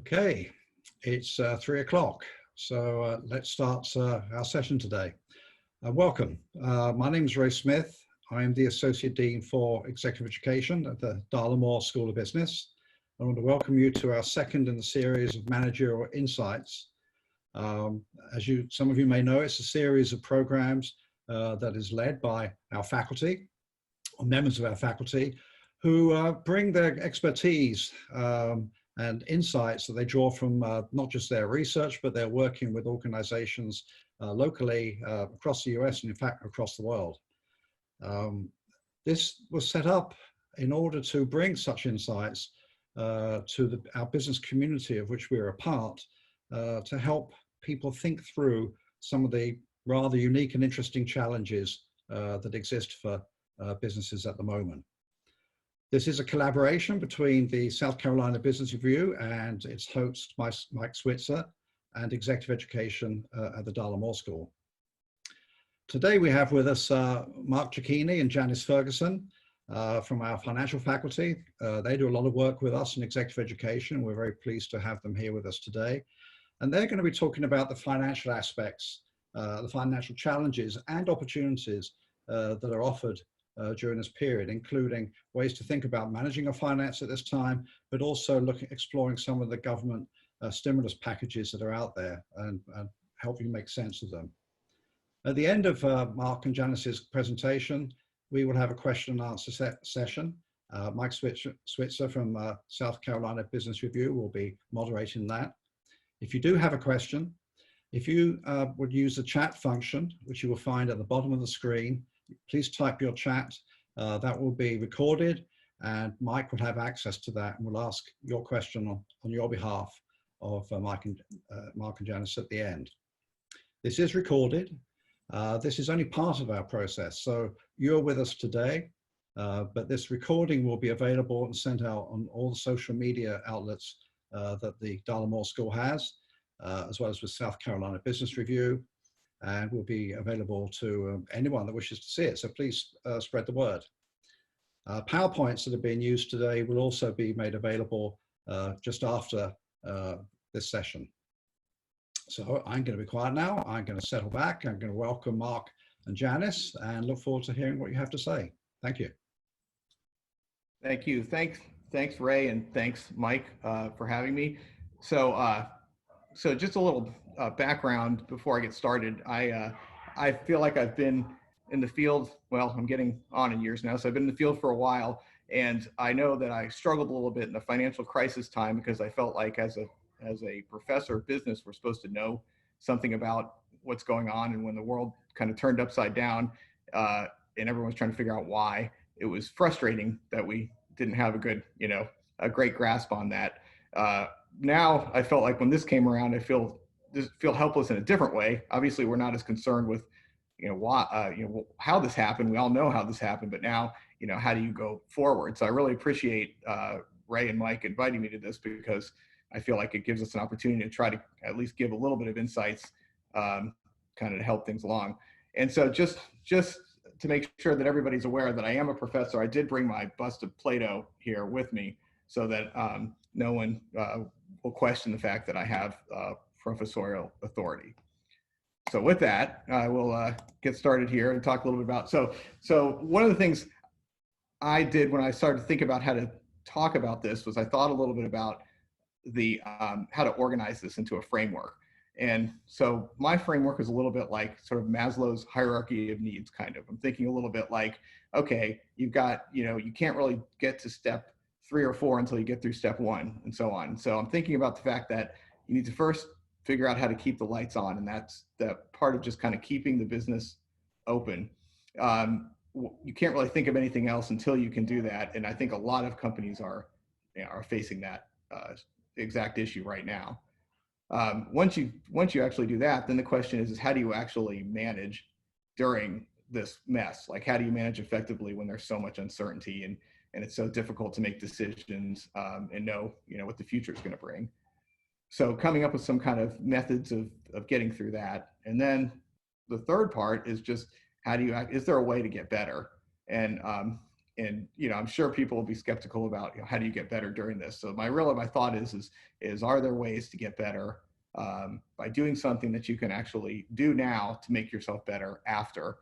Okay, it's 3 o'clock, so let's start our session today. Welcome. My name is Ray Smith. I am the Associate Dean for Executive Education at the Darla School of Business. I want to welcome you to our second in the series of Managerial Insights. As some of you may know, it's a series of programs that is led by our faculty, or members of our faculty, who bring their expertise and insights that they draw from not just their research, but they're working with organizations locally across the US and in fact across the world. This was set up in order to bring such insights to our business community of which we're a part, to help people think through some of the rather unique and interesting challenges that exist for businesses at the moment. This is a collaboration between the South Carolina Business Review and its host, Mike Switzer, and Executive Education at the Darla School. Today we have with us Mark Cecchini and Janice Ferguson from our financial faculty. They do a lot of work with us in Executive Education. We're very pleased to have them here with us today. And they're going to be talking about the financial aspects, the financial challenges and opportunities that are offered during this period, including ways to think about managing our finance at this time, but also exploring some of the government stimulus packages that are out there and help you make sense of them. At the end of Mark and Janice's presentation, we will have a question and answer session. Mike Switzer from South Carolina Business Review will be moderating that. If you do have a question, if you would use the chat function, which you will find at the bottom of the screen, please type your chat. That will be recorded and Mike will have access to that and will ask your question on your behalf of Mark and Janice at the end. This is recorded. This is only part of our process. So you're with us today, but this recording will be available and sent out on all the social media outlets that the Darla School has, as well as with South Carolina Business Review, and will be available to anyone that wishes to see it. So please spread the word. PowerPoints that are being used today will also be made available just after this session. So I'm going to be quiet now. I'm going to settle back. I'm going to welcome Mark and Janice and look forward to hearing what you have to say. Thank you. Thank you. Thanks, Ray, and thanks, Mike, for having me. So just a little background before I get started. I feel like I've been in the field, well, I'm getting on in years now, so I've been in the field for a while, and I know that I struggled a little bit in the financial crisis time because I felt like as a professor of business, we're supposed to know something about what's going on, and when the world kind of turned upside down and everyone's trying to figure out why, it was frustrating that we didn't have a great grasp on that. Now I felt like when this came around, I feel helpless in a different way. Obviously, we're not as concerned with, how this happened. We all know how this happened, but now, how do you go forward? So I really appreciate Ray and Mike inviting me to this because I feel like it gives us an opportunity to try to at least give a little bit of insights, kind of to help things along. And so just to make sure that everybody's aware that I am a professor, I did bring my bust of Plato here with me so that no one will question the fact that I have professorial authority. So with that, I will get started here and talk a little bit about, so one of the things I did when I started to think about how to talk about this was I thought a little bit about the how to organize this into a framework. And so my framework is a little bit like sort of Maslow's hierarchy of needs, kind of. I'm thinking a little bit like, okay, you've got, you can't really get to step 3 or 4 until you get through step 1 and so on. So I'm thinking about the fact that you need to first figure out how to keep the lights on. And that's the part of just kind of keeping the business open. You can't really think of anything else until you can do that. And I think a lot of companies are facing that exact issue right now. Once you actually do that, then the question is how do you actually manage during this mess? Like, how do you manage effectively when there's so much uncertainty and it's so difficult to make decisions and know what the future is going to bring? So coming up with some kind of methods of getting through that. And then the third part is just how do you is there a way to get better? And you know, I'm sure people will be skeptical about, you know, how do you get better during this? So my thought is are there ways to get better by doing something that you can actually do now to make yourself better after?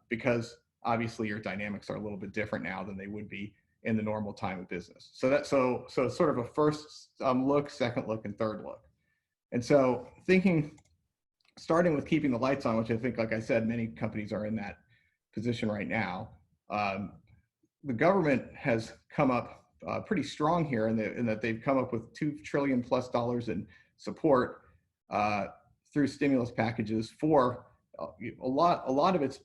Because obviously your dynamics are a little bit different now than they would be in the normal time of business. So sort of a first look, second look, and third look. And so starting with keeping the lights on, which I think, like I said, many companies are in that position right now. The government has come up pretty strong here in that they've come up with $2 trillion plus in support through stimulus packages for a lot of it's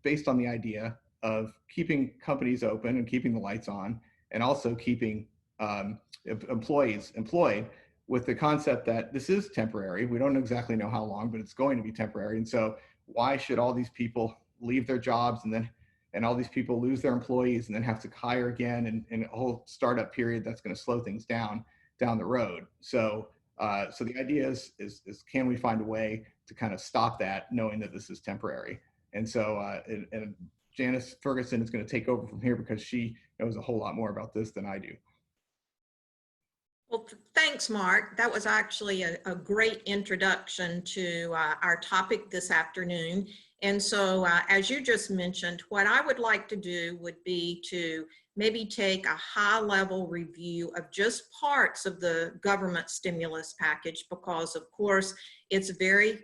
based on the idea of keeping companies open and keeping the lights on, and also keeping employees employed, with the concept that this is temporary. We don't exactly know how long, but it's going to be temporary. And so why should all these people leave their jobs and all these people lose their employees and then have to hire again, and a whole startup period that's going to slow things down the road. So the idea is can we find a way to kind of stop that, knowing that this is temporary? And so and Janice Ferguson is going to take over from here because she knows a whole lot more about this than I do. Well, thanks, Mark. That was actually a great introduction to our topic this afternoon. And so, as you just mentioned, what I would like to do would be to maybe take a high-level review of just parts of the government stimulus package, because, of course, it's very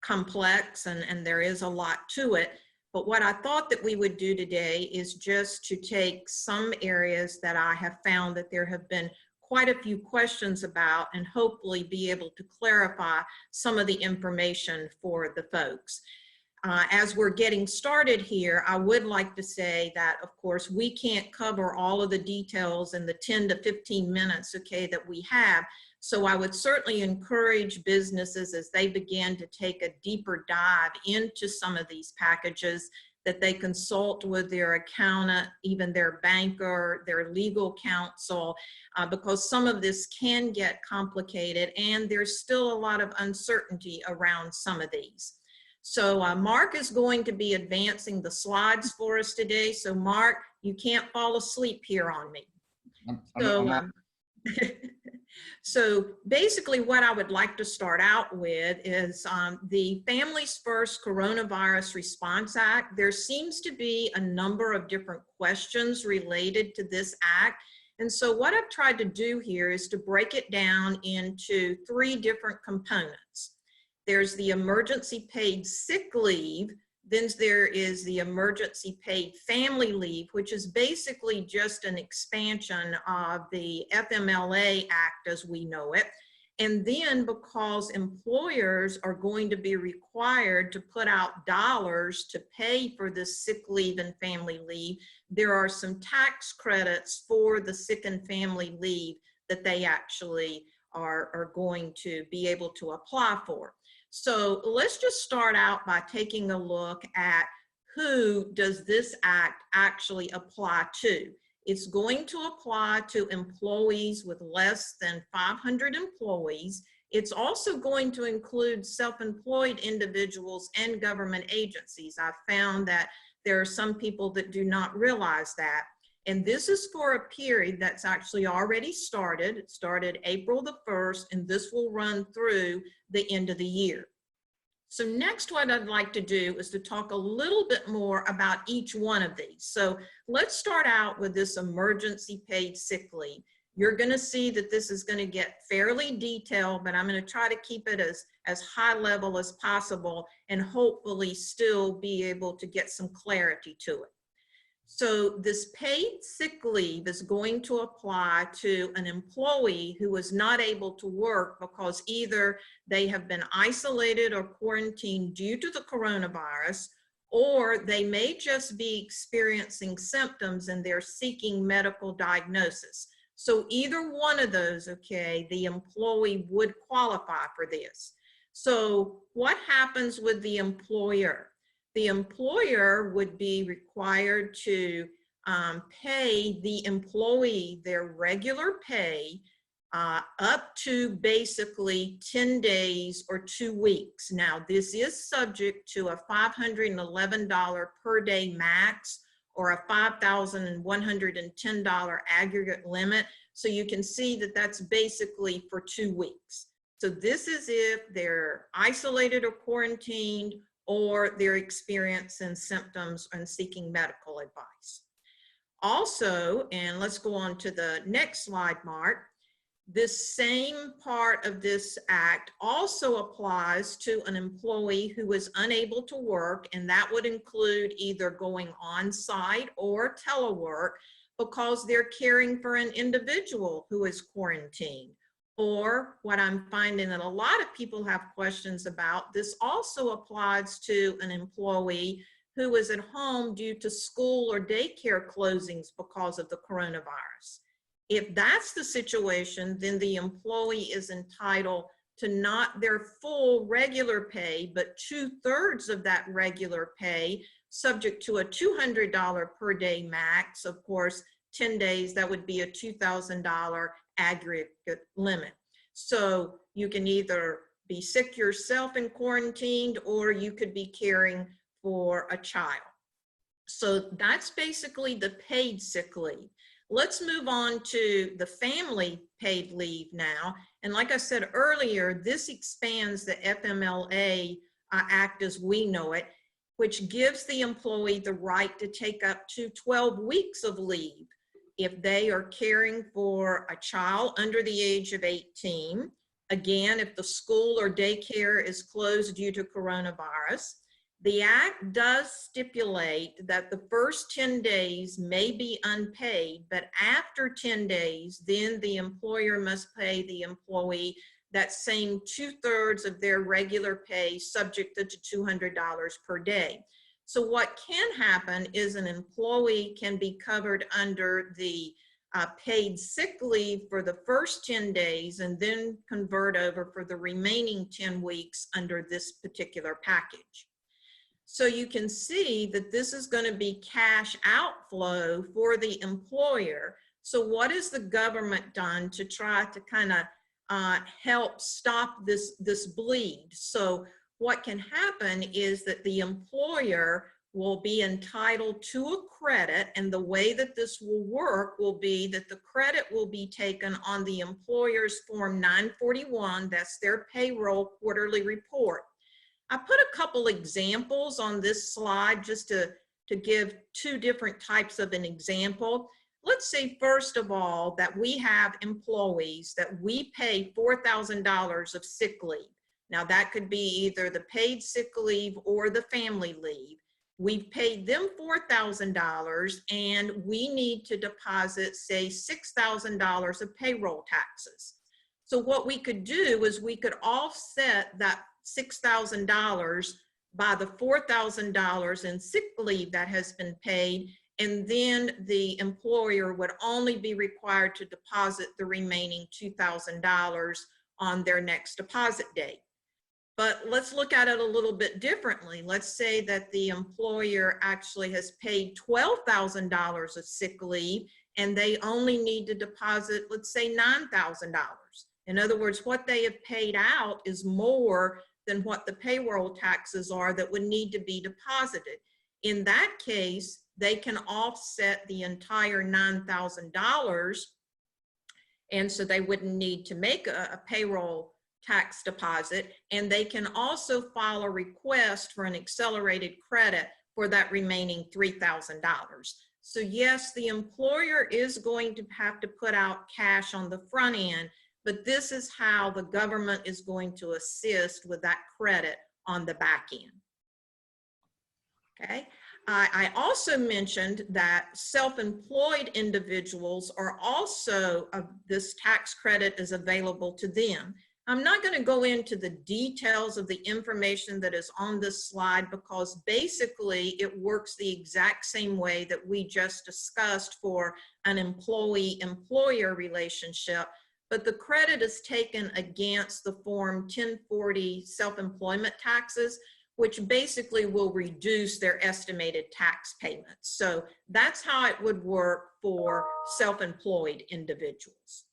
complex and there is a lot to it. But what I thought that we would do today is just to take some areas that I have found that there have been quite a few questions about, and hopefully be able to clarify some of the information for the folks. As we're getting started here, I would like to say that, of course, we can't cover all of the details in the 10 to 15 minutes, okay, that we have. So I would certainly encourage businesses, as they begin to take a deeper dive into some of these packages, that they consult with their accountant, even their banker, their legal counsel, because some of this can get complicated and there's still a lot of uncertainty around some of these. So Mark is going to be advancing the slides for us today. So Mark, you can't fall asleep here on me. So basically what I would like to start out with is the Families First Coronavirus Response Act. There seems to be a number of different questions related to this act. And so what I've tried to do here is to break it down into 3 different components. There's the emergency paid sick leave. Then there is the emergency paid family leave, which is basically just an expansion of the FMLA Act as we know it. And then because employers are going to be required to put out dollars to pay for this sick leave and family leave, there are some tax credits for the sick and family leave that they actually are going to be able to apply for. So let's just start out by taking a look at who does this act actually apply to. It's going to apply to employees with less than 500 employees. It's also going to include self-employed individuals and government agencies. I've found that there are some people that do not realize that. And this is for a period that's actually already started. It started April the 1st, and this will run through the end of the year. So next, what I'd like to do is to talk a little bit more about each one of these. So let's start out with this emergency paid sick leave. You're going to see that this is going to get fairly detailed, but I'm going to try to keep it as high level as possible and hopefully still be able to get some clarity to it. So this paid sick leave is going to apply to an employee who is not able to work because either they have been isolated or quarantined due to the coronavirus, or they may just be experiencing symptoms and they're seeking medical diagnosis. So either one of those, okay, the employee would qualify for this. So what happens with the employer? The employer would be required to pay the employee their regular pay up to basically 10 days or 2 weeks. Now, this is subject to a $511 per day max or a $5,110 aggregate limit. So you can see that that's basically for 2 weeks. So this is if they're isolated or quarantined, or they're experiencing symptoms and seeking medical advice. Also, and let's go on to the next slide, Mark, this same part of this act also applies to an employee who is unable to work, and that would include either going on site or telework because they're caring for an individual who is quarantined. Or what I'm finding that a lot of people have questions about, this also applies to an employee who is at home due to school or daycare closings because of the coronavirus. If that's the situation, then the employee is entitled to not their full regular pay, but 2/3 of that regular pay, subject to a $200 per day max. Of course, 10 days, that would be a $2,000 aggregate limit. So you can either be sick yourself and quarantined, or you could be caring for a child. So that's basically the paid sick leave. Let's move on to the family paid leave now. And like I said earlier, this expands the FMLA Act as we know it, which gives the employee the right to take up to 12 weeks of leave if they are caring for a child under the age of 18. Again, if the school or daycare is closed due to coronavirus. The act does stipulate that the first 10 days may be unpaid, but after 10 days, then the employer must pay the employee that same 2/3 of their regular pay, subject to $200 per day. So what can happen is an employee can be covered under the paid sick leave for the first 10 days and then convert over for the remaining 10 weeks under this particular package. So you can see that this is going to be cash outflow for the employer. So what has the government done to try to kind of help stop this bleed? So what can happen is that the employer will be entitled to a credit, and the way that this will work will be that the credit will be taken on the employer's Form 941, that's their payroll quarterly report. I put a couple examples on this slide just to give two different types of an example. Let's say, first of all, that we have employees that we pay $4,000 of sick leave. Now, that could be either the paid sick leave or the family leave. We've paid them $4,000 and we need to deposit, say, $6,000 of payroll taxes. So what we could do is we could offset that $6,000 by the $4,000 in sick leave that has been paid, and then the employer would only be required to deposit the remaining $2,000 on their next deposit date. But let's look at it a little bit differently. Let's say that the employer actually has paid $12,000 of sick leave and they only need to deposit, let's say, $9,000. In other words, what they have paid out is more than what the payroll taxes are that would need to be deposited. In that case, they can offset the entire $9,000, and so they wouldn't need to make a payroll tax deposit, and they can also file a request for an accelerated credit for that remaining $3,000. So yes, the employer is going to have to put out cash on the front end, but this is how the government is going to assist with that credit on the back end. Okay. I also mentioned that self-employed individuals are also, this tax credit is available to them. I'm not going to go into the details of the information that is on this slide because basically it works the exact same way that we just discussed for an employee-employer relationship, but the credit is taken against the Form 1040 self-employment taxes, which basically will reduce their estimated tax payments. So that's how it would work for self-employed individuals.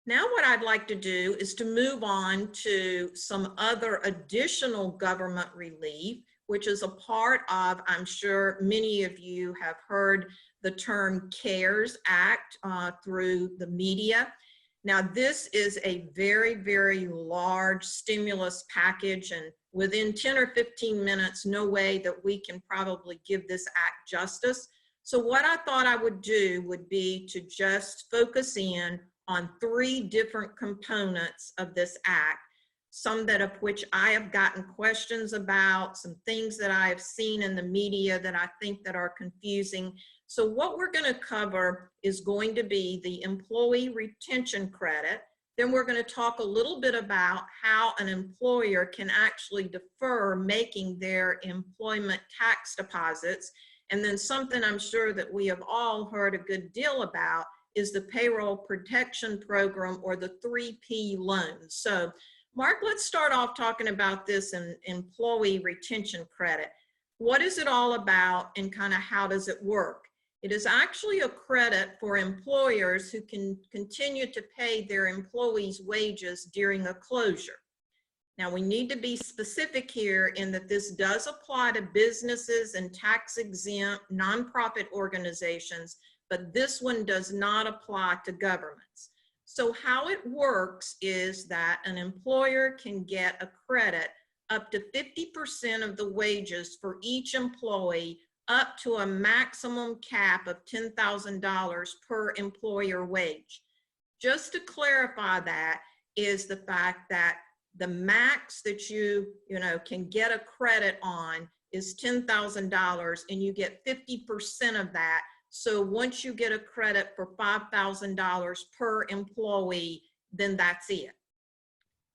Now what I'd like to do is to move on to some other additional government relief. which is a part of, I'm sure many of you have heard the term CARES Act through the media. Now, this is a very, very large stimulus package, and within 10 or 15 minutes, no way that we can probably give this act justice. So what I thought I would do would be to just focus in on 3 different components of this act, some that of which I have gotten questions about, some things that I have seen in the media that I think that are confusing. So what we're going to cover is going to be the employee retention credit. Then we're going to talk a little bit about how an employer can actually defer making their employment tax deposits. And then something I'm sure that we have all heard a good deal about is the Payroll Protection Program, or the 3P loans. So Mark, let's start off talking about this in employee retention credit. What is it all about, and kind of how does it work? It is actually a credit for employers who can continue to pay their employees' wages during a closure. Now, we need to be specific here in that this does apply to businesses and tax-exempt nonprofit organizations, but this one does not apply to governments. So how it works is that an employer can get a credit up to 50% of the wages for each employee, up to a maximum cap of $10,000 per employer wage. Just to clarify, that is the fact that the max that you can get a credit on is $10,000, and you get 50% of that. So once you get a credit for $5,000 per employee, then that's it.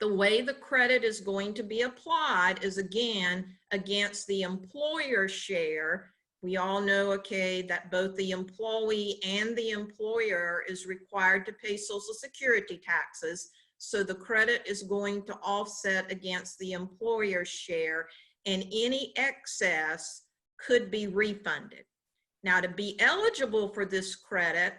The way the credit is going to be applied is, again, against the employer share. We all know, okay, that both the employee and the employer is required to pay Social Security taxes. So the credit is going to offset against the employer's share, and any excess could be refunded. Now, to be eligible for this credit,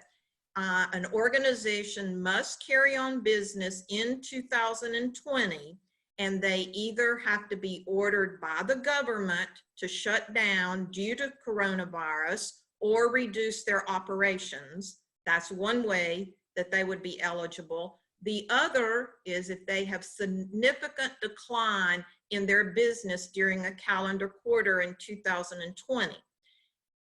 an organization must carry on business in 2020, and they either have to be ordered by the government to shut down due to coronavirus or reduce their operations. That's one way that they would be eligible. The other is if they have significant decline in their business during a calendar quarter in 2020.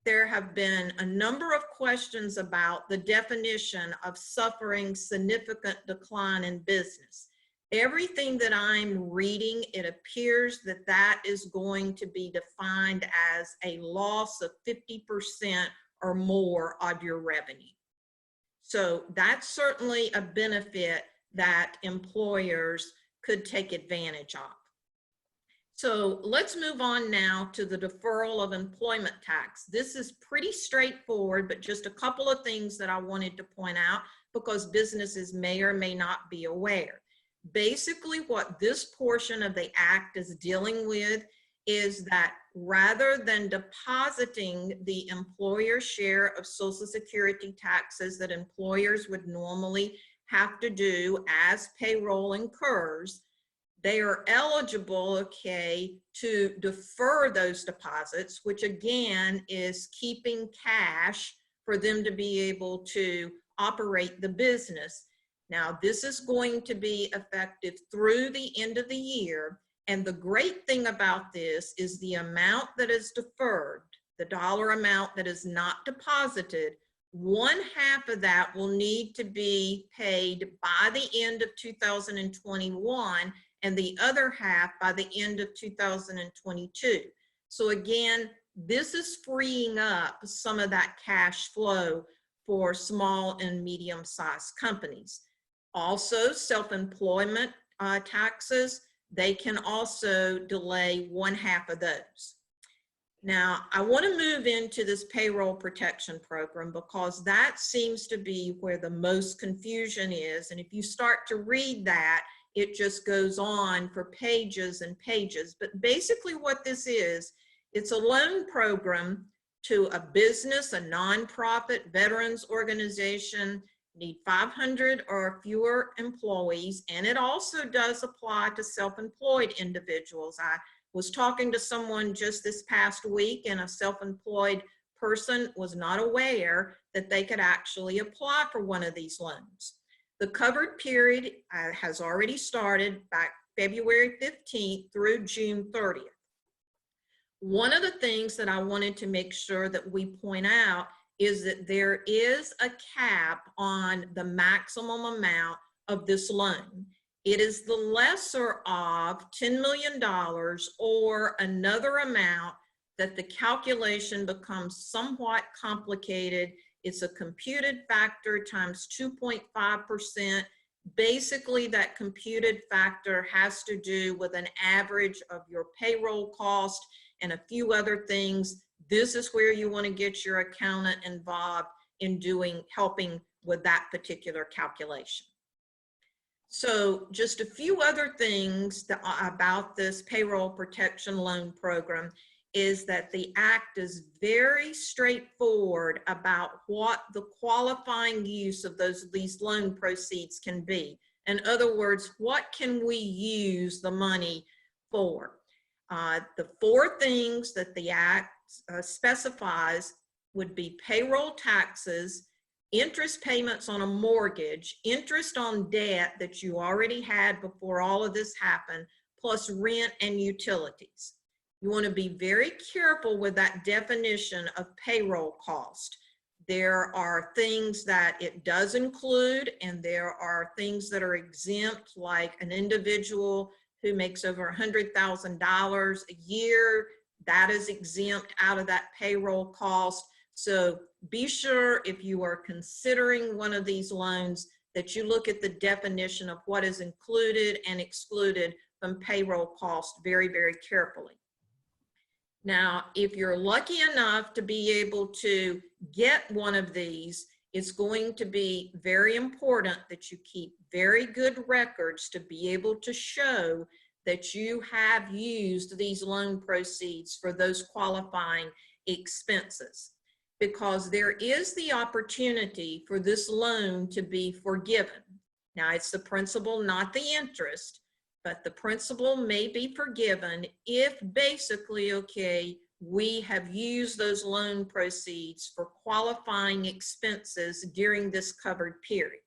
There have been a number of questions about the definition of suffering significant decline in business. Everything that I'm reading, it appears that that is going to be defined as a loss of 50% or more of your revenue. So that's certainly a benefit that employers could take advantage of. So let's move on now to the deferral of employment tax. This is pretty straightforward, but just a couple of things that I wanted to point out because businesses may or may not be aware. Basically, what this portion of the act is dealing with is that rather than depositing the employer share of Social Security taxes that employers would normally have to do as payroll incurs, they are eligible, okay, to defer those deposits, which again is keeping cash for them to be able to operate the business. Now, this is going to be effective through the end of the year. And the great thing about this is the amount that is deferred, the dollar amount that is not deposited, 1/2 of that will need to be paid by the end of 2021, and the other half by the end of 2022. So again, this is freeing up some of that cash flow for small and medium-sized companies. Also, self-employment taxes, they can also delay 1/2 of those. Now, I want to move into this payroll protection program because that seems to be where the most confusion is. And if you start to read that, it just goes on for pages and pages. But basically what this is, it's a loan program to a business, a nonprofit, veterans organization, need 500 or fewer employees, and it also does apply to self-employed individuals. I Was talking to someone just this past week, and a self-employed person was not aware that they could actually apply for one of these loans. The covered period has already started back February 15th through June 30th. One of the things that I wanted to make sure that we point out is that there is a cap on the maximum amount of this loan. It is the lesser of $10 million or another amount that the calculation becomes somewhat complicated. It's a computed factor times 2.5%. Basically, that computed factor has to do with an average of your payroll cost and a few other things. This is where you want to get your accountant involved in helping with that particular calculation. So just a few other things about this payroll protection loan program is that the act is very straightforward about what the qualifying use of these loan proceeds can be. In other words, what can we use the money for? The four things that the act specifies would be payroll taxes, interest payments on a mortgage, interest on debt that you already had before all of this happened, plus rent and utilities. You want to be very careful with that definition of payroll cost. There are things that it does include, and there are things that are exempt, like an individual who makes over $100,000 a year, that is exempt out of that payroll cost. So be sure if you are considering one of these loans that you look at the definition of what is included and excluded from payroll cost very, very carefully. Now, if you're lucky enough to be able to get one of these, it's going to be very important that you keep very good records to be able to show that you have used these loan proceeds for those qualifying expenses, because there is the opportunity for this loan to be forgiven. Now, it's the principal, not the interest, but the principal may be forgiven if basically, okay, we have used those loan proceeds for qualifying expenses during this covered period.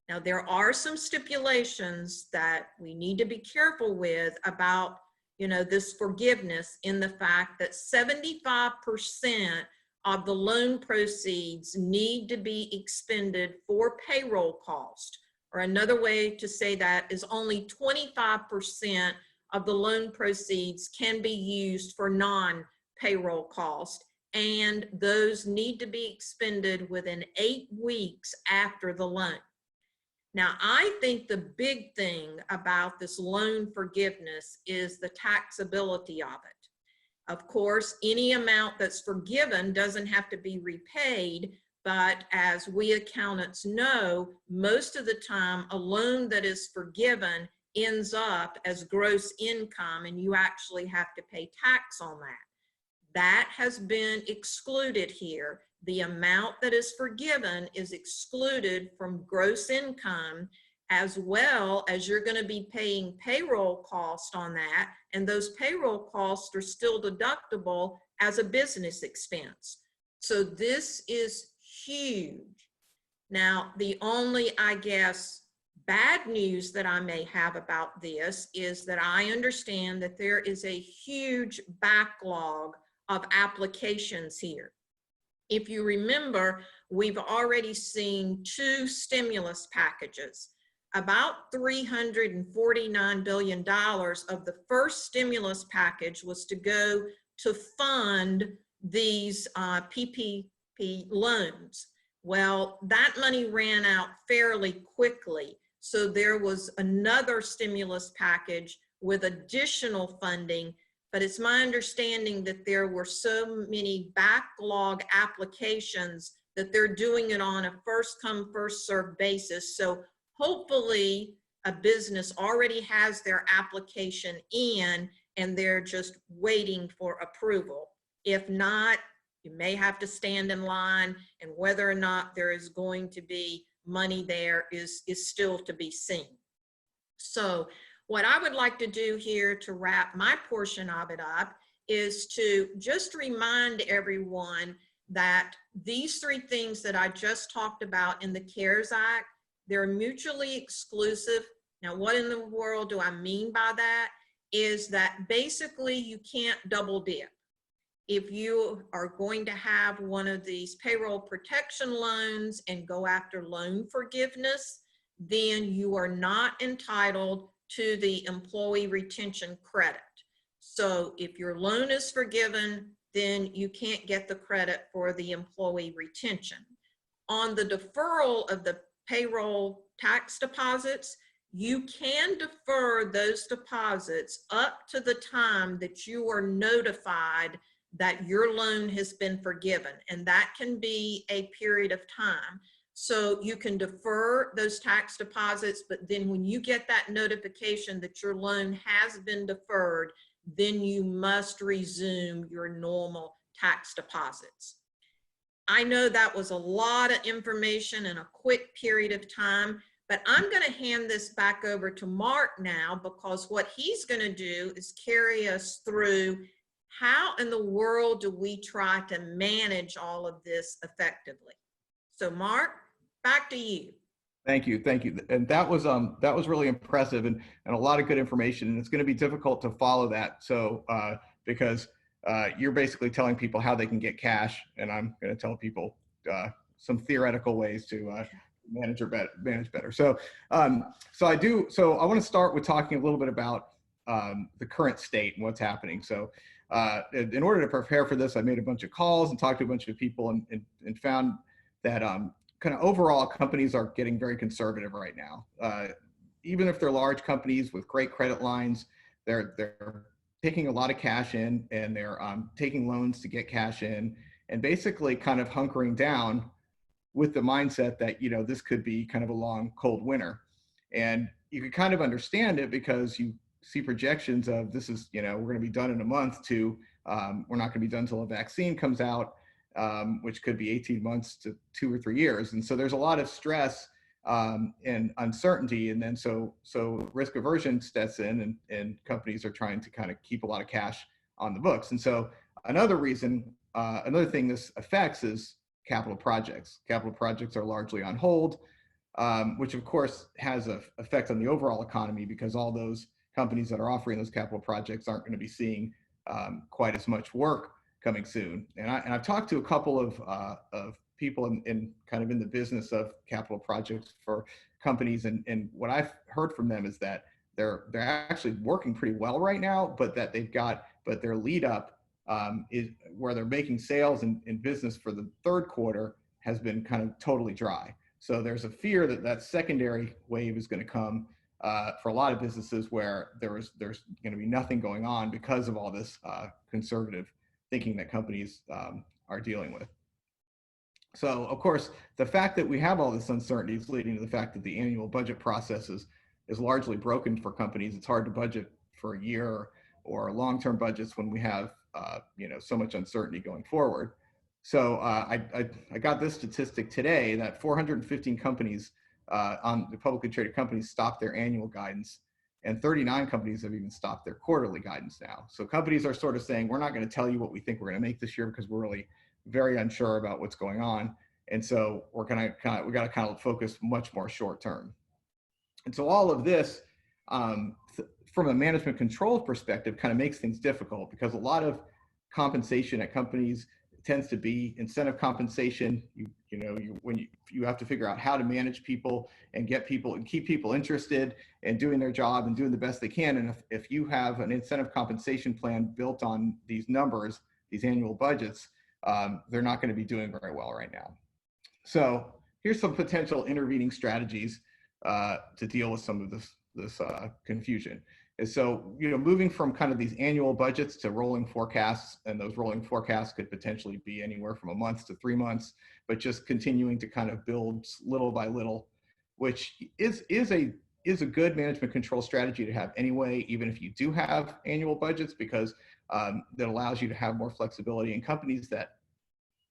Now, there are some stipulations that we need to be careful with about, this forgiveness, in the fact that 75% of the loan proceeds need to be expended for payroll cost. Or another way to say that is only 25% of the loan proceeds can be used for non-payroll cost, and those need to be expended within 8 weeks after the loan. Now, I think the big thing about this loan forgiveness is the taxability of it. Of course, any amount that's forgiven doesn't have to be repaid, but as we accountants know, most of the time a loan that is forgiven ends up as gross income, and you actually have to pay tax on that. That has been excluded here. The amount that is forgiven is excluded from gross income, as well as you're going to be paying payroll cost on that, and those payroll costs are still deductible as a business expense. So this is huge. Now, the only, I guess, bad news that I may have about this is that I understand that there is a huge backlog of applications here. If you remember, we've already seen 2 stimulus packages. About $349 billion of the first stimulus package was to go to fund these PPP loans. Well, that money ran out fairly quickly. So there was another stimulus package with additional funding, but it's my understanding that there were so many backlog applications that they're doing it on a first come, first served basis. So hopefully a business already has their application in and they're just waiting for approval. If not, you may have to stand in line, and whether or not there is going to be money there is still to be seen. So what I would like to do here to wrap my portion of it up is to just remind everyone that these three things that I just talked about in the CARES Act, they're mutually exclusive. Now, what in the world do I mean by that? Is that basically you can't double dip. If you are going to have one of these payroll protection loans and go after loan forgiveness, then you are not entitled to the employee retention credit. So if your loan is forgiven, then you can't get the credit for the employee retention. On the deferral of the payroll tax deposits, you can defer those deposits up to the time that you are notified that your loan has been forgiven, and that can be a period of time. So you can defer those tax deposits, but then when you get that notification that your loan has been deferred, then you must resume your normal tax deposits. I know that was a lot of information in a quick period of time, but I'm going to hand this back over to Mark now, because what he's going to do is carry us through how in the world do we try to manage all of this effectively. So Mark, back to you. Thank you, thank you. And that was really impressive and a lot of good information. And it's going to be difficult to follow that. So because you're basically telling people how they can get cash, and I'm going to tell people some theoretical ways to manage better. So I want to start with talking a little bit about the current state and what's happening. So in order to prepare for this, I made a bunch of calls and talked to a bunch of people and found that kind of overall companies are getting very conservative right now. Even if they're large companies with great credit lines, they're taking a lot of cash in, and they're taking loans to get cash in, and basically kind of hunkering down with the mindset that, you know, this could be kind of a long, cold winter. And you can kind of understand it because you see projections of this is, you know, we're going to be done in a month to we're not going to be done until a vaccine comes out, which could be 18 months to 2 or 3 years. And so there's a lot of stress and uncertainty. And then so risk aversion sets in, and companies are trying to kind of keep a lot of cash on the books. And so another thing this affects is capital projects. Capital projects are largely on hold, which of course has an effect on the overall economy, because all those companies that are offering those capital projects aren't going to be seeing quite as much work coming soon. And I've talked to a couple of people in kind of in the business of capital projects for companies, and what I've heard from them is that they're actually working pretty well right now, but that their lead up is where they're making sales and business for the third quarter has been kind of totally dry. So there's a fear that secondary wave is going to come for a lot of businesses where there's going to be nothing going on because of all this conservative thinking that companies are dealing with. So of course, the fact that we have all this uncertainty is leading to the fact that the annual budget process is largely broken for companies. It's hard to budget for a year or long-term budgets when we have so much uncertainty going forward. So I got this statistic today that 415 companies on the publicly traded companies stopped their annual guidance, and 39 companies have even stopped their quarterly guidance now. So companies are sort of saying, we're not going to tell you what we think we're going to make this year because we're really very unsure about what's going on. And so we got to kind of focus much more short term. And so all of this, from a management control perspective, kind of makes things difficult, because a lot of compensation at companies tends to be incentive compensation. You have to figure out how to manage people and get people and keep people interested and doing their job and doing the best they can. And if you have an incentive compensation plan built on these numbers, these annual budgets, they're not going to be doing very well right now. So here's some potential intervening strategies to deal with some of this confusion. And so, moving from kind of these annual budgets to rolling forecasts, and those rolling forecasts could potentially be anywhere from a month to 3 months, but just continuing to kind of build little by little, which is a good management control strategy to have anyway, even if you do have annual budgets, because that allows you to have more flexibility. And companies that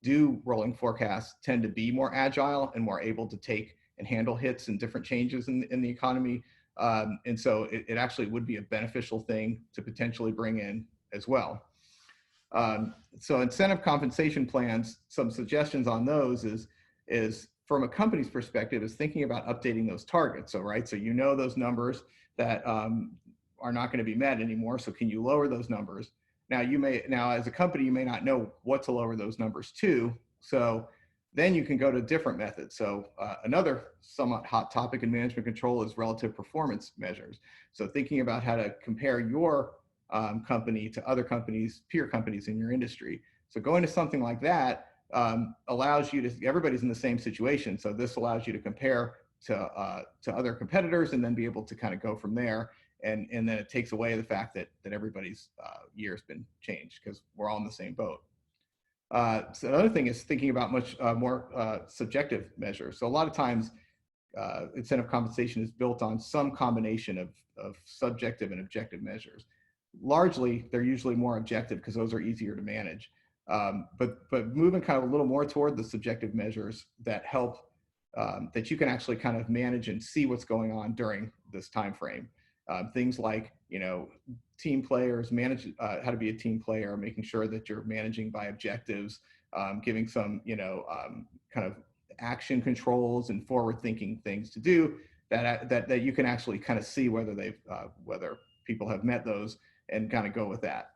do rolling forecasts tend to be more agile and more able to take and handle hits and different changes in the economy And so it actually would be a beneficial thing to potentially bring in as well. So incentive compensation plans, some suggestions on those is from a company's perspective is thinking about updating those targets. So, right, so you know those numbers that are not going to be met anymore. So can you lower those numbers? Now as a company, you may not know what to lower those numbers to. So then you can go to different methods. So another somewhat hot topic in management control is relative performance measures. So thinking about how to compare your company to other companies, peer companies in your industry. So going to something like that allows you to, everybody's in the same situation. So this allows you to compare to other competitors and then be able to kind of go from there. And then it takes away the fact that everybody's year has been changed because we're all in the same boat. So another thing is thinking about much more subjective measures. So a lot of times incentive compensation is built on some combination of subjective and objective measures. Largely, they're usually more objective because those are easier to manage. But moving kind of a little more toward the subjective measures that help, that you can actually kind of manage and see what's going on during this time frame. Things like, team players, manage how to be a team player, making sure that you're managing by objectives, giving some, kind of action controls and forward-thinking things to do that you can actually kind of see whether whether people have met those and kind of go with that.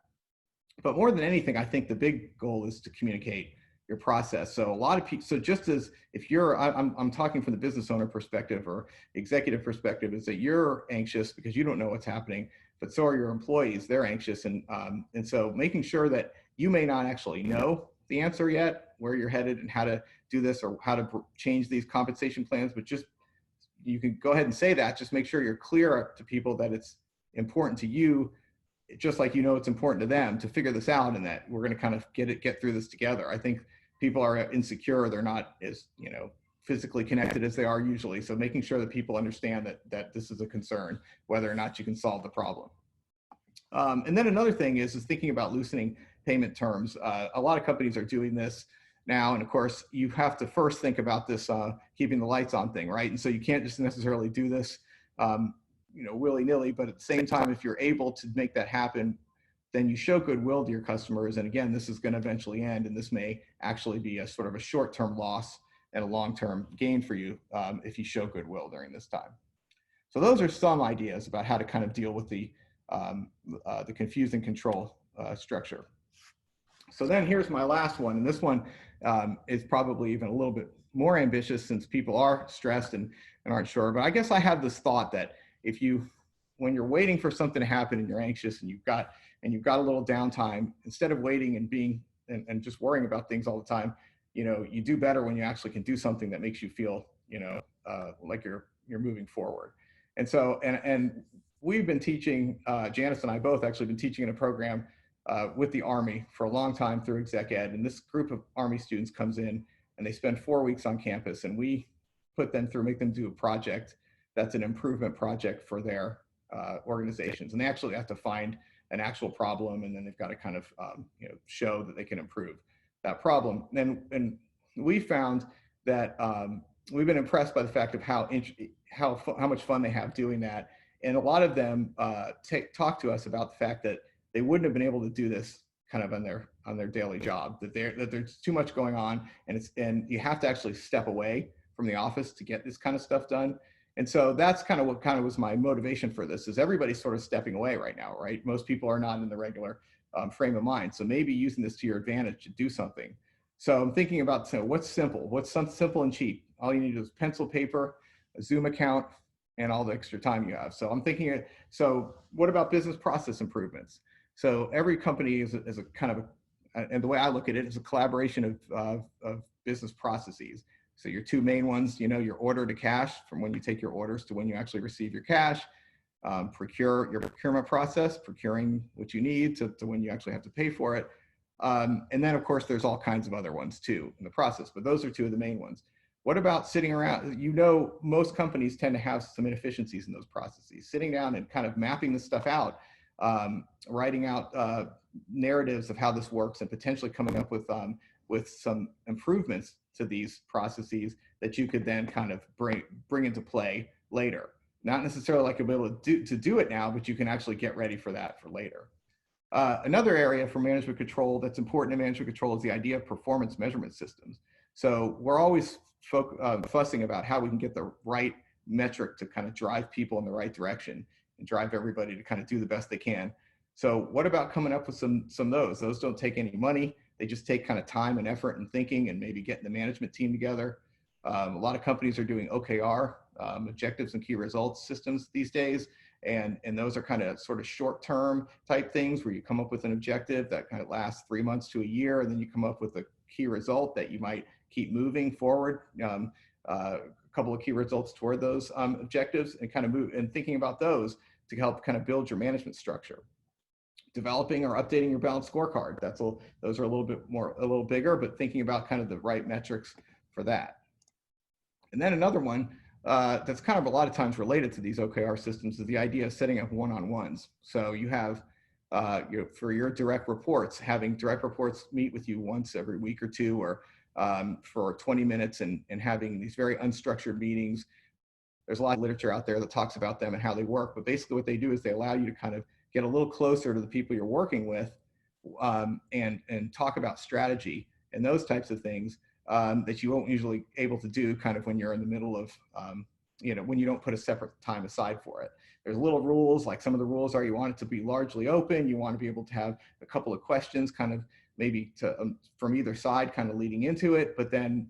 But more than anything, I think the big goal is to communicate your process. So a lot of people, so just as if I'm talking from the business owner perspective or executive perspective, is that you're anxious because you don't know what's happening, but so are your employees. They're anxious, and so making sure that you may not actually know the answer yet, where you're headed and how to do this or how to change these compensation plans, but just you can go ahead and say that. Just make sure you're clear to people that it's important to you, just like it's important to them to figure this out, and that we're going to kind of get through this together. I think people are insecure; they're not as physically connected as they are usually. So making sure that people understand that this is a concern, whether or not you can solve the problem. And then another thing is thinking about loosening payment terms. A lot of companies are doing this now, and of course, you have to first think about this keeping the lights on thing, right? And so you can't just necessarily do this willy-nilly, but at the same time, if you're able to make that happen, then you show goodwill to your customers. And again, this is going to eventually end, and this may actually be a sort of a short-term loss and a long-term gain for you if you show goodwill during this time. So those are some ideas about how to kind of deal with the confusing control structure. So then here's my last one, and this one is probably even a little bit more ambitious since people are stressed and aren't sure. But I guess I have this thought that when you're waiting for something to happen and you're anxious and you've got a little downtime, instead of waiting and being and just worrying about things all the time, you do better when you actually can do something that makes you feel like you're moving forward. And so and we've been teaching, Janice and I both actually been teaching in a program with the Army for a long time through Exec Ed, and this group of Army students comes in and they spend 4 weeks on campus, and we make them do a project that's an improvement project for their organizations. And they actually have to find an actual problem, and then they've got to kind of show that they can improve that problem. And we found that we've been impressed by the fact of how much fun they have doing that. And a lot of them talk to us about the fact that they wouldn't have been able to do this kind of on their daily job, that there's too much going on, and you have to actually step away from the office to get this kind of stuff done. And so that's kind of what was my motivation for this, is everybody's sort of stepping away right now, right? Most people are not in the regular frame of mind. So maybe using this to your advantage to do something. So I'm thinking about what's simple and cheap. All you need is pencil, paper, a Zoom account, and all the extra time you have. So I'm thinking, so what about business process improvements? So every company is a kind of, and the way I look at it is a collaboration of business processes. So your two main ones, your order to cash, from when you take your orders to when you actually receive your cash, your procurement process, procuring what you need to when you actually have to pay for it. And then of course, there's all kinds of other ones too in the process, but those are two of the main ones. What about sitting around? Most companies tend to have some inefficiencies in those processes. Sitting down and kind of mapping this stuff out, writing out narratives of how this works, and potentially coming up with some improvements to these processes that you could then kind of bring into play later. Not necessarily like you'll be able to do it now, but you can actually get ready for that for later. Another area for management control that's important in management control is the idea of performance measurement systems. So we're always fussing about how we can get the right metric to kind of drive people in the right direction and drive everybody to kind of do the best they can. So what about coming up with some of those? Those don't take any money. They just take kind of time and effort and thinking, and maybe getting the management team together. A lot of companies are doing OKR, objectives and key results systems these days. And those are kind of sort of short-term type things where you come up with an objective that kind of lasts 3 months to a year, and then you come up with a key result that you might keep moving forward, a couple of key results toward those objectives, and kind of move and thinking about those to help kind of build your management structure. Developing or updating your balanced scorecard. Those are a little bigger, but thinking about kind of the right metrics for that. And then another one that's kind of a lot of times related to these OKR systems is the idea of setting up one-on-ones. So you have, for your direct reports, having direct reports meet with you once every week or two, or for 20 minutes, and having these very unstructured meetings. There's a lot of literature out there that talks about them and how they work, but basically what they do is they allow you to kind of get a little closer to the people you're working with, and talk about strategy and those types of things that you won't usually able to do kind of when you're in the middle of, when you don't put a separate time aside for it. There's little rules, like some of the rules are you want it to be largely open. You want to be able to have a couple of questions kind of maybe to from either side kind of leading into it, but then,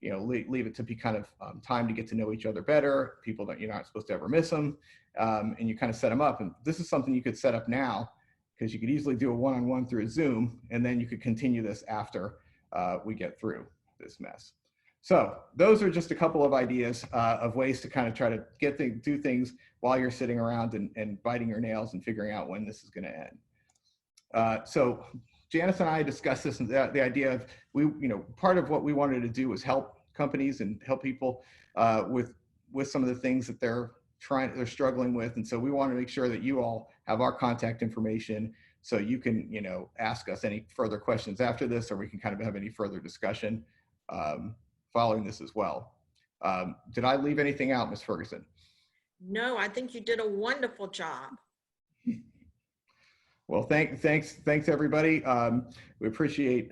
leave it to be kind of time to get to know each other better, people that you're not supposed to ever miss them, and you kind of set them up. And this is something you could set up now, because you could easily do a one-on-one through a Zoom, and then you could continue this after we get through this mess. So those are just a couple of ideas of ways to kind of try to do things while you're sitting around and biting your nails and figuring out when this is going to end. So Janice and I discussed this, and the idea of part of what we wanted to do was help companies and help people with some of the things that they're struggling with. And so we want to make sure that you all have our contact information, so you can, ask us any further questions after this, or we can kind of have any further discussion following this as well. Did I leave anything out, Ms. Ferguson? No, I think you did a wonderful job. Well, thanks everybody. We appreciate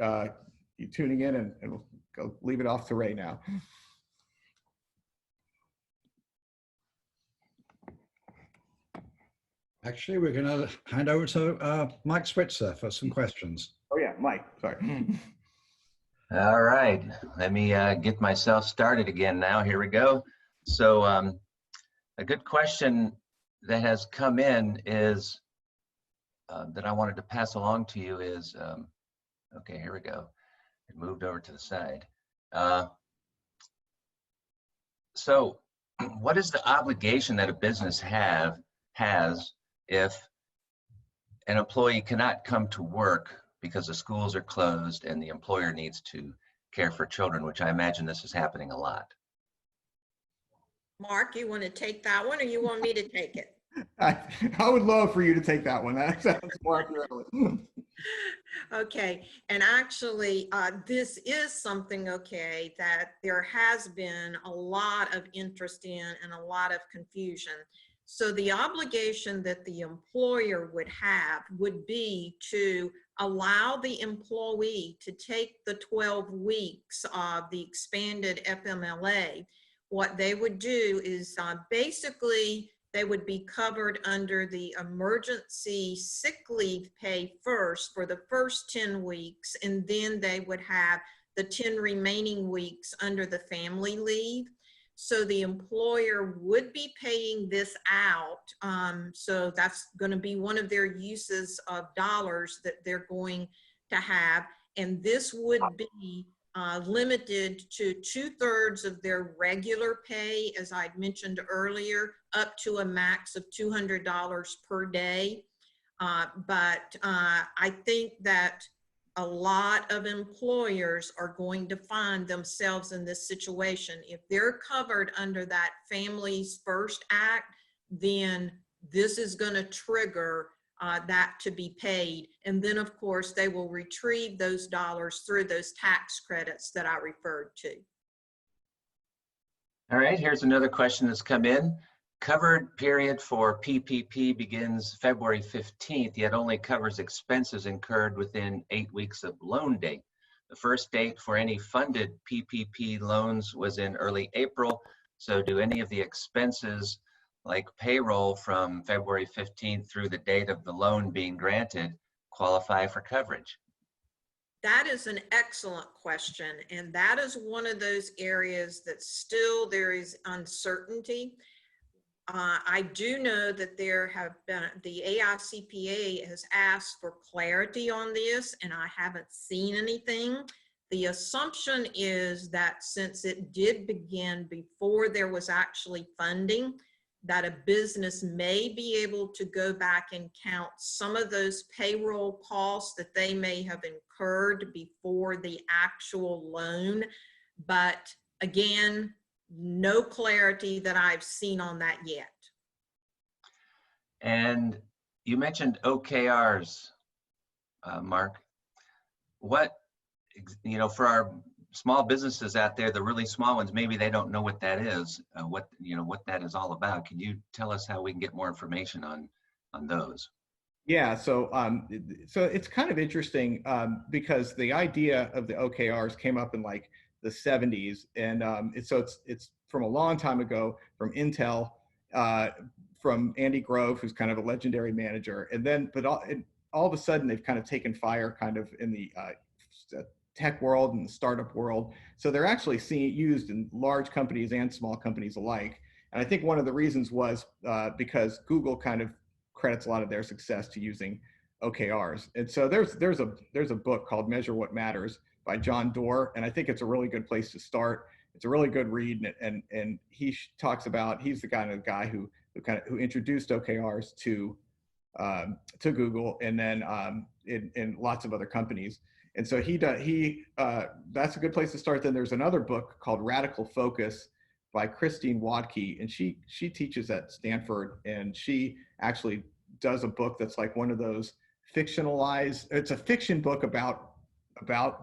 you tuning in, and we'll go leave it off to Ray now. Actually, we're going to hand over to Mike Switzer for some questions. Oh yeah, Mike, sorry. All right, let me get myself started again now. Here we go. So a good question that has come in is, that I wanted to pass along to you is, okay, here we go. It moved over to the side. So what is the obligation that a business has if an employee cannot come to work because the schools are closed and the employer needs to care for children, which I imagine this is happening a lot? Mark, you want to take that one, or you want me to take it? I would love for you to take that one. That sounds more accurately. Okay, and actually, this is something, that there has been a lot of interest in and a lot of confusion. So the obligation that the employer would have would be to allow the employee to take the 12 weeks of the expanded FMLA. What they would do is basically they would be covered under the emergency sick leave pay first for the first 10 weeks, and then they would have the 10 remaining weeks under the family leave. So the employer would be paying this out. So that's going to be one of their uses of dollars that they're going to have. And this would be limited to 2/3 of their regular pay, as I'd mentioned earlier, up to a max of $200 per day. But I think that a lot of employers are going to find themselves in this situation. If they're covered under that Families First Act, then this is going to trigger that to be paid. And then, of course, they will retrieve those dollars through those tax credits that I referred to. All right, here's another question that's come in. covered period for PPP begins February 15th, yet only covers expenses incurred within 8 weeks of loan date. The first date for any funded PPP loans was in early April. So do any of the expenses like payroll from February 15th through the date of the loan being granted qualify for coverage? That is an excellent question. And that is one of those areas that still there is uncertainty. I do know that there have been, the AICPA has asked for clarity on this, and I haven't seen anything. The assumption is that since it did begin before there was actually funding, that a business may be able to go back and count some of those payroll costs that they may have incurred before the actual loan. But again, no clarity that I've seen on that yet. And you mentioned OKRs, Mark. What, for our small businesses out there, the really small ones, maybe they don't know what that is, what that is all about. Can you tell us how we can get more information on those? Yeah, so it's kind of interesting because the idea of the OKRs came up in like the 70s, and it's from a long time ago from Intel, from Andy Grove, who's kind of a legendary manager, and then all of a sudden they've kind of taken fire kind of in the tech world and the startup world. So they're actually used in large companies and small companies alike. And I think one of the reasons was because Google kind of credits a lot of their success to using OKRs. And so there's a book called Measure What Matters by John Doerr, and I think it's a really good place to start. It's a really good read, and he talks about, he's the guy who introduced OKRs to Google, and then in lots of other companies. And so that's a good place to start. Then there's another book called Radical Focus by Christine Wadke, and she teaches at Stanford, and she actually does a book that's like one of those fictionalized, it's a fiction book about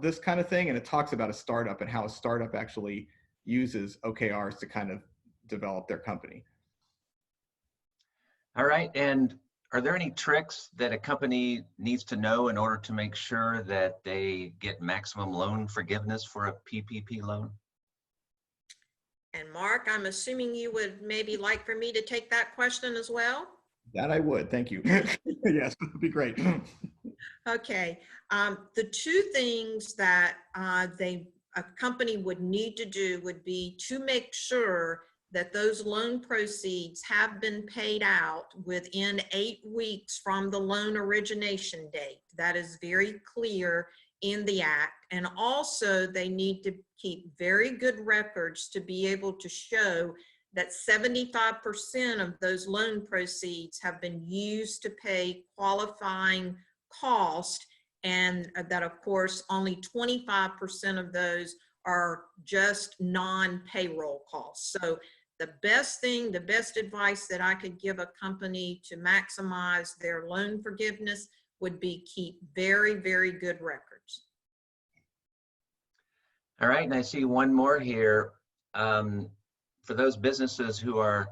this kind of thing, and it talks about a startup and how a startup actually uses OKRs to kind of develop their company. All right, and are there any tricks that a company needs to know in order to make sure that they get maximum loan forgiveness for a PPP loan? And Mark, I'm assuming you would maybe like for me to take that question as well? That I would, thank you. Yes, that would be great. Okay, the two things that a company would need to do would be to make sure that those loan proceeds have been paid out within 8 weeks from the loan origination date. That is very clear in the Act. And also they need to keep very good records to be able to show that 75% of those loan proceeds have been used to pay qualifying cost, and that of course only 25% of those are just non-payroll costs. So the best advice that I could give a company to maximize their loan forgiveness would be keep very, very good records. All right, and I see one more here. For those businesses who are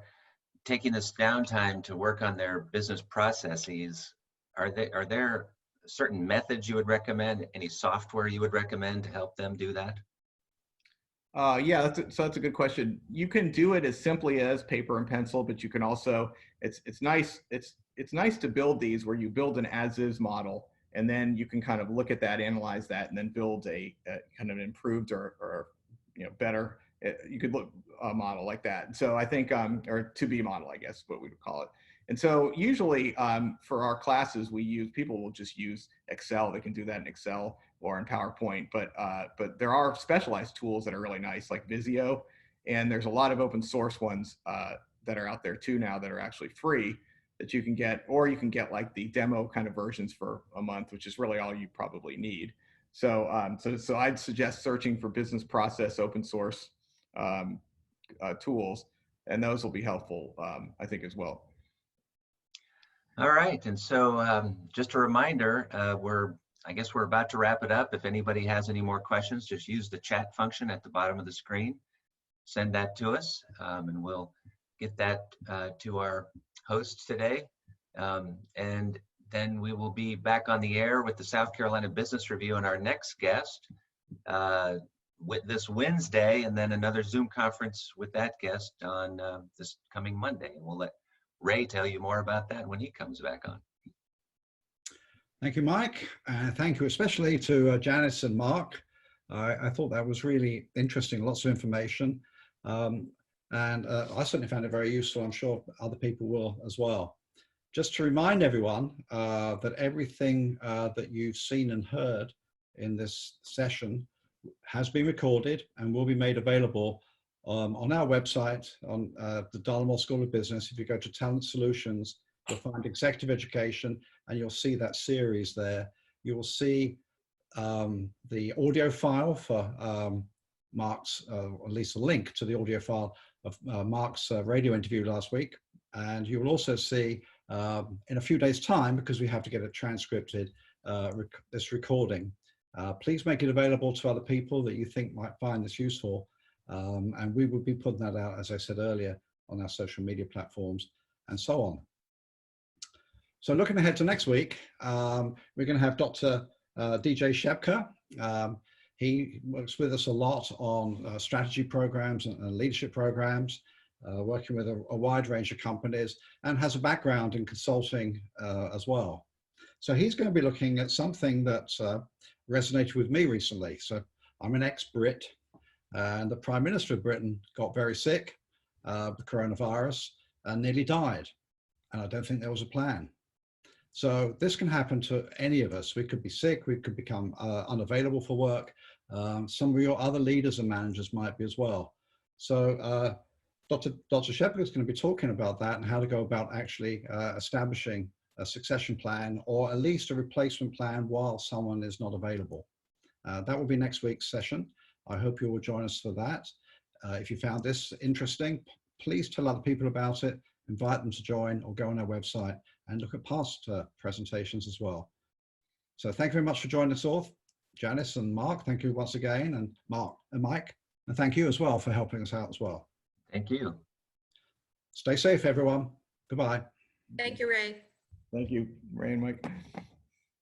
taking this downtime to work on their business processes, are there certain methods you would recommend, any software you would recommend to help them do that? Yeah, that's a good question. You can do it as simply as paper and pencil, but you can also, it's nice to build these where you build an as-is model, and then you can kind of look at that, analyze that, and then build a kind of improved or better. You could look a model like that. So I think, or to-be model, I guess, what we would call it. And so usually for our classes, people will just use Excel. They can do that in Excel or in PowerPoint, but there are specialized tools that are really nice, like Visio, and there's a lot of open source ones that are out there too now that are actually free that you can get, or you can get like the demo kind of versions for a month, which is really all you probably need. So so I'd suggest searching for business process open source tools, and those will be helpful, I think, as well. All right, and so just a reminder, I guess we're about to wrap it up. If anybody has any more questions, just use the chat function at the bottom of the screen. Send that to us, and we'll get that to our hosts today. And then we will be back on the air with the South Carolina Business Review and our next guest with this Wednesday, and then another Zoom conference with that guest on this coming Monday. And we'll let Ray tell you more about that when he comes back on. Thank you, Mike. Thank you especially to Janice and Mark. I thought that was really interesting, lots of information. And I certainly found it very useful. I'm sure other people will as well. Just to remind everyone that everything that you've seen and heard in this session has been recorded and will be made available on our website, on the Darla School of Business. If you go to Talent Solutions, you'll find Executive Education, and you'll see that series there. You will see the audio file for Mark's, or at least a link to the audio file of Mark's radio interview last week. And you will also see in a few days' time, because we have to get it transcripted, this recording. Please make it available to other people that you think might find this useful. And we will be putting that out, as I said earlier, on our social media platforms and so on. So looking ahead to next week, we're going to have Dr. DJ Shepka. He works with us a lot on strategy programs and leadership programs, working with a wide range of companies, and has a background in consulting as well. So he's going to be looking at something that resonated with me recently. So I'm an ex-Brit, and the Prime Minister of Britain got very sick of the coronavirus and nearly died. And I don't think there was a plan. So this can happen to any of us. We could be sick, we could become unavailable for work. Some of your other leaders and managers might be as well. So Dr. Shepard is going to be talking about that and how to go about actually establishing a succession plan, or at least a replacement plan while someone is not available. That will be next week's session. I hope you will join us for that. If you found this interesting, please tell other people about it, invite them to join, or go on our website and look at past presentations as well. So thank you very much for joining us all. Janice and Mark, thank you once again, and Mark and Mike, and thank you as well for helping us out as well. Thank you. Stay safe, everyone. Goodbye. Thank you, Ray. Thank you, Ray and Mike.